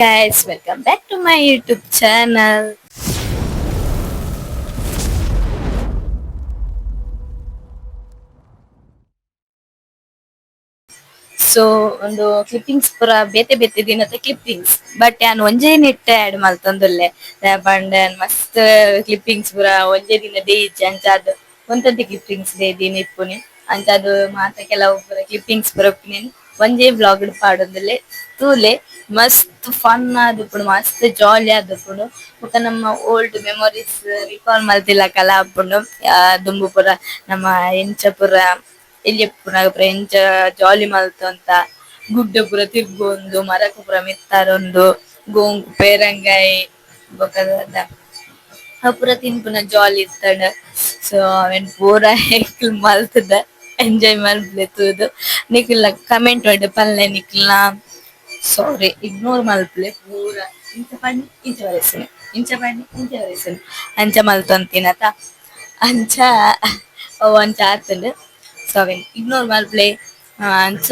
Guys, welcome back to my YouTube channel. So ಒಂದು clippings ಪೂರ ಬೇತೆ ಬೇತೆ ದಿನದ ಕ್ಲಿಪ್ಪಿಂಗ್ಸ್ ಬಟ್ ಯಾನ್ ಒಂಜೇ ನೆಟ್ ಆಡ್ ಮಲ್ತೊಂದುಲ್ಲೆ ಪಂಡ ಮಸ್ತ್ ಕ್ಲಿಪ್ಪಿಂಗ್ಸ್ ಪೂರ ಒಂಜೇ ದಿನ ದೇಯಿಜ್ಜಿ ಅಂಚಾದ್ ಒಂತಂತೆ ಕ್ಲಿಪ್ಪಿಂಗ್ಸ್ ದೇದಿನ ಇಪ್ಪುನಿ ಅಂಚಾದ್ ಮಾತ ಕೆಲವು ಪೂರ ಕ್ಲಿಪ್ಪಿಂಗ್ಸ್ ಪೂರ ಉಪ್ಪುನಿ ಒಂಜೇ ಬ್ಲಾಗ್ ಪಾಡೊಂದುಲ್ಲೆ ತೂಲೆ ಮಸ್ತ್ ಫನ್ ಆದುಪ್ಪುಂಡು ಮಸ್ತ್ ಜಾಲಿ ಆದುಪ್ಪುಂಡು ಬೊಕ ನಮ್ಮ ಓಲ್ಡ್ ಮೆಮೊರೀಸ್ ರಿಕಾಲ್ ಮಲ್ತಿಲಕಲ ಆಪುಂಡು ದುಂಬು ಪೂರ ನಮ್ಮ ಎಂಚ ಪೂರ ಎಲ್ಯಪುನಗ ಪೂರ ಎಂಚ ಜಾಲಿ ಮಲ್ತೊಂತ ಗುಡ್ಡ ಪೂರ ತಿರ್ಗೊಂದು ಮರಕ್ ಪೂರ ಮಿತ್ತಾರೊಂದು ಗೋಂಗು ಪೇರಂಗಾಯಿ ಬೊಕ ಅವು ಪೂರ ತಿನ್ಪುನ ಜಾಲಿ ಇತ್ತಂಡ ಸೊ ಅವೆನ್ ಪೂರ ಎಂಕುಲು ಮಲ್ತುದ ಎಂಜಾಯ್ ಮಲ್ಪುಲೆ ತೂದು ನಿಕುಲ್ನ ಕಮೆಂಟ್ ವಡ್ ಪನ್ಲೆ ನಿಕುಲ್ನ ಸಾರಿ ಇಗ್ನೋರ್ ಮಲ್ಪುಲೆ ಪೂರ ಇಂಚ ಪಂಡ್ ಇಂಚ ಬರೆಸಿನಿ ಇಂಚ ಪಂಡ್ ಇಂಚ ಬರೆಸಿನಿ ಅಂಚ ಮಲ್ತೊಂತಿನತ ಅಂಚ ಅವು ಅಂಚ ಆತುಂಡು ಸೊ ಅವೆನ್ ಇಗ್ನೋರ್ ಮಲ್ಪುಲೆ ಅಂಚ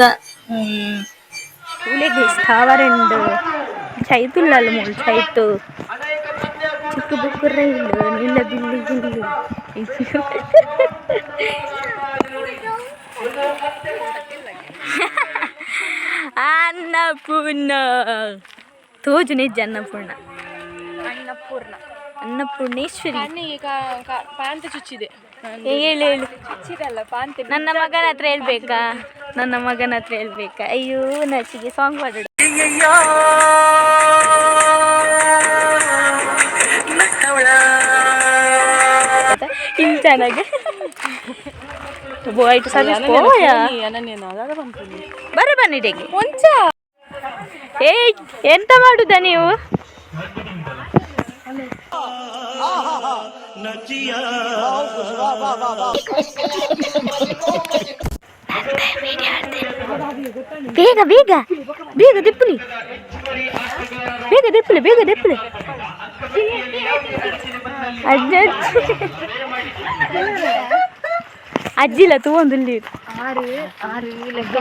उले स्थावरंड चैतुल्लाल मूल चैतु चिक्कु बुक्कु रैलु निल्ल बिल्ली गिल्ली अन्नपूर्ण तोजु निज अन्नपूर्ण अन्नपूर्ण ಅನ್ನಪೂರ್ಣೇಶ್ವರಿ ಪಾಂತ ಚುಚ್ಚಿದೆ ಹೇಳು ಹೇಳು ಚುಚ್ಚಿದಲ್ಲ ಪಾಂತೆ ನನ್ನ ಮಗನ ಹತ್ರ ಹೇಳ್ಬೇಕಾ ಅಯ್ಯೋ ನಚಿಗೆ ಸಾಂಗ್ ಪಾಡೋಡು ಇಂಚಾನಾಗ ಬೋಯ್ತು ಸರ್ವಿಸ್ ಪೋಯಾ ಬರ ಬನ್ನಿಡೆಗೆ ಒಂಚ ಏಯ್ ಎಂತ ಮಾಡುದ ನೀವು ಬೇಗ ಬೇಗ ಬೇಗ ದಿಪ್ಪುಲಿ ಅಜ್ಜಿಲ್ಲ ತಗೊಂಡು ಆರು ಲೆಕ್ಕ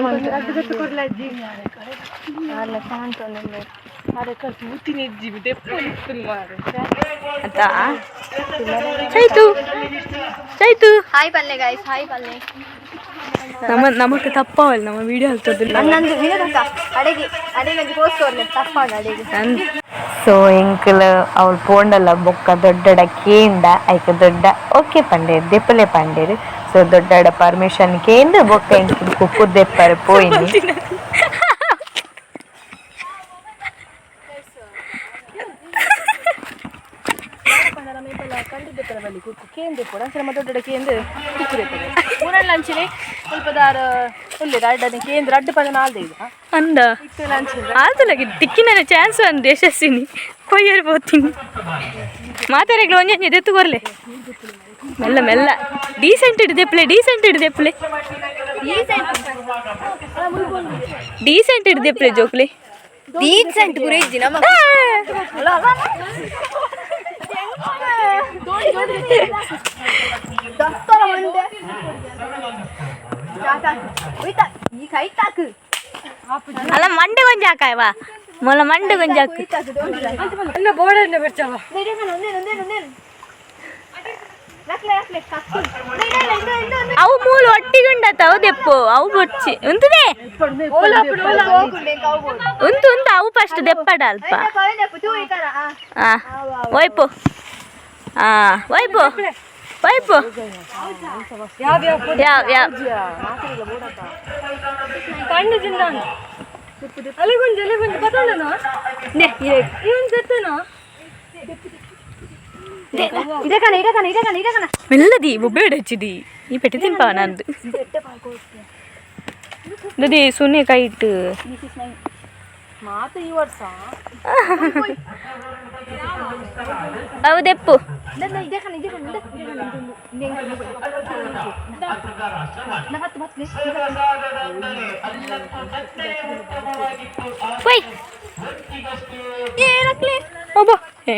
ಚೈತು ಹಾಯ್ ಪಲ್ಲೆ ಗೈಸ್ ಹಾಯ್ ಪಲ್ಲೆ ನಮಗೆ ತಪ್ಪವಲ್ಲ ನಮ್ಮ ವಿಡಿಯೋ ಹಾಕೋದಿಲ್ಲ ನಂದು ವಿನೋದಕ್ಕ ಅಡೆಗೆ ಪೋಸ್ಟ್ ಕೊಡ್ಲೆ ತಪ್ಪಾಗ ಅಡೆಗೆ ಸೊ ಎಂಕಲ್ ಅವಳು ಪೋಂಡಲ್ಲ ಬೊಕ್ಕ ದೊಡ್ಡಡ ಕೇಂದ ಐಕ ದೊಡ್ಡ ಓಕೆ ಪಂಡೇರು ದೆಪ್ಪಲೆ ಪಂಡೇರು ಸೊ ದೊಡ್ಡಡ ಪರ್ಮಿಷನ್ ಕೇಂದ ಬೊಕ್ಕ ಎಂಕಲ್ ಕುಕ್ಕು ದೆಪ್ಪರು ಪೋಯಿನಿ ಕೇಂದ್ರ ಕೂಡ ನಮ್ಮ ದೊಡ್ಡ ಕೇಂದ್ರ ತಿಕ್ಕುತ್ತದೆ ಮೂರಲ್ಲ ಅಂಚಿನಿ ಸ್ವಲ್ಪ ದಾರ ಒಳ್ಳೆ ಅಡ್ಡನೆ ಕೇಂದ್ರ ಅಡ್ಡ ಪದ ನಾಲ್ದೆ ಇದು ಅಂದ ಆಲ್ತಲಾಗಿ ತಿಕ್ಕಿನ ಚಾನ್ಸ್ ಅಂದು ಯಶಸ್ವಿನಿ ಕೊಯ್ಯರ್ ಬೋತೀನಿ ಮಾತಾಡಗಳು ಒಂಜೆ ದೆತ್ತು ಕೊರ್ಲೆ ಮೆಲ್ಲ ಮೆಲ್ಲ ಡೀಸೆಂಟ್ ಹಿಡ್ದೆಪ್ಲೆ ಜೋಕ್ಲೆ ಡೀಸೆಂಟ್ ಗುರೇಜಿ ನಮ್ಮ ಅಲ್ಲ ಮಂಡೆ ಗೊಂಜಾಕಾಯವಾ ಮೊಲ ಮಂಡೆ ಗೊಂಜಾಕು ಅವು ಮೂಲು ಒಟ್ಟಿಗುಂಡತ ಅವು ದೆಪ್ಪು ಅವು ಬೊಚ್ಚಿ ಉಂತುದೆ ಉಂತು ಅವು ಫಸ್ಟ್ ದೆಪ್ಪಡ ಅಲ್ಪ ಒಯ್ಪು ವೈಪು ಮೆಲ್ಲದಿ ಒಬ್ಬೇಡ ಹಚ್ಚಿದಿ ಈ ಪೆಟ್ಟಿ ತಿಂಪಾವ ನಂದು ದದಿ ಸುನ್ನೆ ಕೈ ಇಟ್ಟು ಮಾತು ಈ ವರ್ಷ ಹೌದೆಪ್ಪು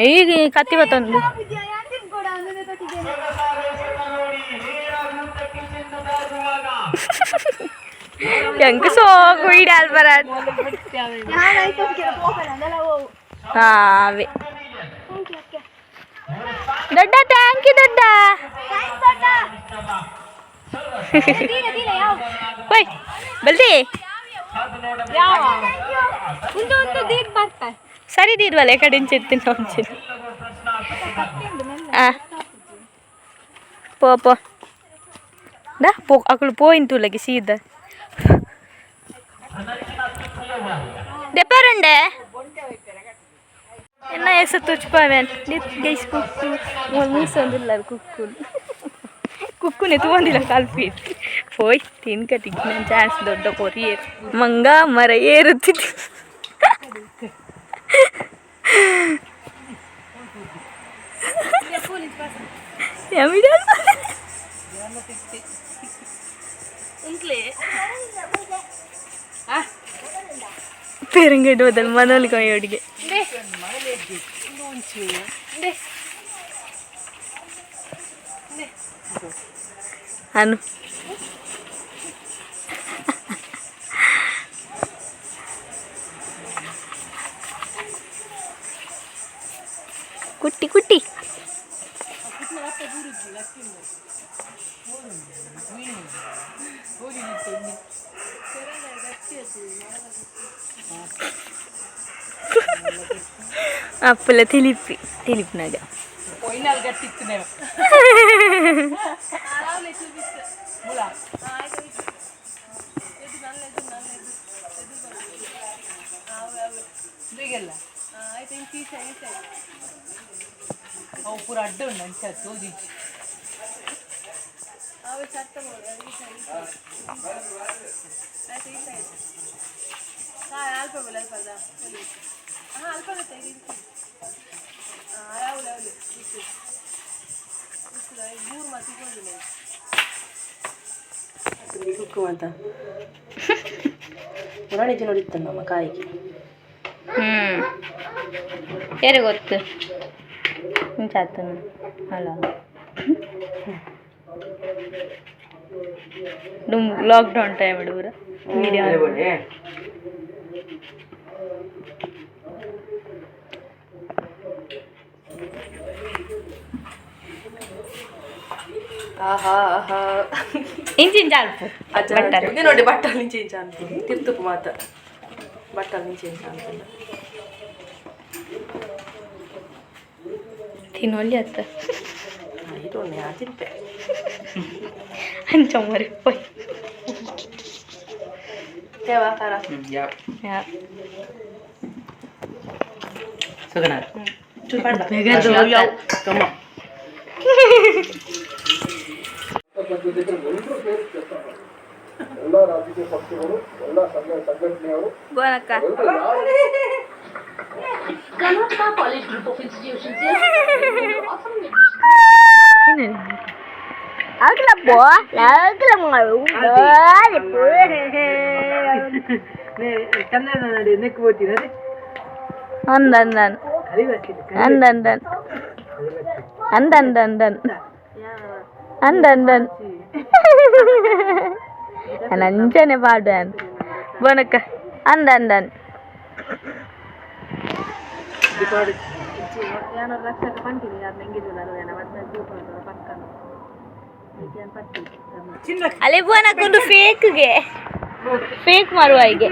ಈಗ ಕತ್ತಿ ಬತ್ತೊಂದು Yang keso, gue di Albaran. ಅವೇ ದೊಡ್ಡ ಥ್ಯಾಂಕ್ ಯು ದೊಡ್ಡ ಹೋಯ್ ಬಲ್ದಿ ಸರಿ ದೀರ್ವಲ್ಲ ಕಡೆ ಇಂಚೆತ್ತೀನಿ ಒಂಚೂರು ಪೋ दा पो अकड़ पोइन तू लगी सीधा देपरंडे एना ऐसा तुझ पावेन नित गैस कुक्कू मोल मुस अंदर कुक्कू कुक्कू ने तू अंदिला काल्फी పోయ్ तीन का टिकने चांस ದೊಡ್ಡ ಕೊರಿ ಮಂಗ ಮರ ಏರುತ್ತಿದೆ ಯಮಿಡಾ पेरंगेट बदल मनल कोयोडिगे अनु कुट्टी कुट्टी అప్పుల తెలిపినాగా पूरा अड्ड ಕುಕ್ಕುವಂತ ಪುರಾಣಿಗೆ ನೋಡಿತ್ತು ನಮ್ಮ ಕಾಯಿಗೆ ಯಾರಿಗೆ ಗೊತ್ತು ಚಾತು ಅಲ್ಲ ಲಾಕ್ಡೌನ್ ಟೈಮ್ ಹುಡುಗರ ವಿಡಿಯೋ ఇంచించి అల్పు ఇది ನೋಡಿ బట్టల నుంచి ఇంచ అనుకుంది తిరుతుకు మాత బట్టల నుంచి ఇంచ అనుకుంది తినోళ్ళు అత్త ఇరోనే ఆ తింపే అంచం మరి పోయి తేవా కారా యా సగనా చూపండి బెగదు కమ ಎಲ್ಲ ರಾಜಕೀಯ ಪಕ್ಷಗಳು ಎಲ್ಲ ಸಂಘಟನೆಯವರು ಅಂದನ್ ನಂಚನೆ ಪಾಡು ಬೊನಕ್ಕ ಅಂದನ್ ಅಲ್ಲೇ ಬೋನಕ್ಕೊಂದು ಫೇಕ್ಗೆ ಫೇಕ್ ಮರುವಾಯಿಗೆ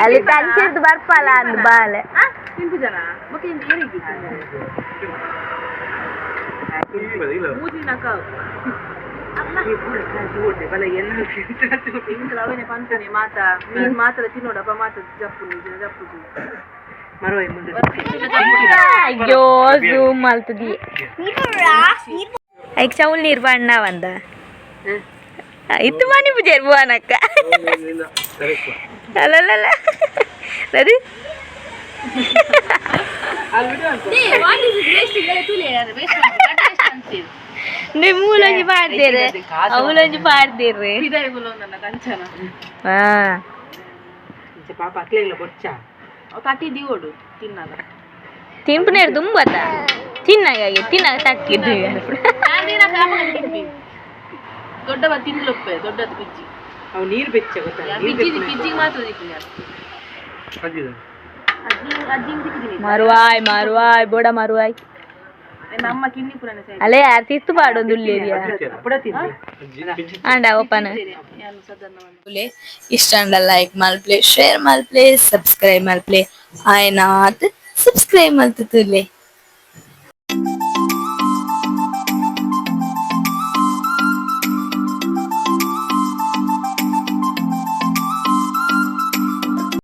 ಅಲ್ಲಿ ತಂಚಿದ್ದು ಬರ್ಪಲ್ಲ ಅಂದ್ ಬಾಲೆ ಮಾತ್ರ ತಿನ್ನೋಡಪ್ಪ ಮಾತ್ರ ಜಪ್ಪು ಜಪ್ಪು ಅಯ್ಯೋ ಜೂಮ್ ಮಾಡ್ತದಿ ಐಕ್ ಚೌಲ್ ನೀರು ಬಣ್ಣ ಒಂದ ಇತ್ತು ಮನಿ ಪೂಜಾರಿ ಭುವನಕ್ಕ ಅಲ್ಲಲ್ಲ ನರಿ ನೀವು ಮೂಲಂಜಿ ಮಾಡ್ತೀರಿ ಅವಲಂಜಿ ಮಾಡ್ತೀರಿ ಪಾಪ ಅಕ್ಲೆಲ್ಲ ಬೊಚ್ಚ ಕಟ್ಟಿದಿ ಓಡು ತಿನ್ನಲ್ಲ ತಿನ್ಪನೇರು ತುಂಬತ್ತ ತಿನ್ನಾಗೆ ತಿನ್ನಾಗ ತಕ್ಕಿದ್ದು ದೊಡ್ಡವ ತಿನ್ಲೊಪ್ಪೆ ದೊಡ್ಡದು ಬಿಚ್ಚಿ ಅವು ನೀರು ಬೆಚ್ಚ ಗೊತ್ತಾ ಪಿಜ್ಜಿಗೆ ಮಾತ್ರ ಮಾರುವಾಯ್ ಮಾರುವಾಯ್ ಬೋಡ ಮಾರುವಾಯ್ ನಮ್ಮ ಕಿನ್ನಿ ಪುರಾಣ ಸೈಡ್ ಅಲ್ಲೇ ತಿತ್ತು ಪಾಡೊಂದು ಉಳ್ಳೇರಿಯ ಆಂಡ ಓಪನ್ ಇಷ್ಟ ಲೈಕ್ ಮಲ್ಪ್ಲೆ ಶೇರ್ ಮಲ್ಪ್ಲೆ ಸಬ್ಸ್ಕ್ರೈಬ್ ಮಲ್ಪ್ಲೆ ಆಯ್ನಾತ್ ಸಬ್ಸ್ಕ್ರೈಬ್ ಮಲ್ತುಲೆ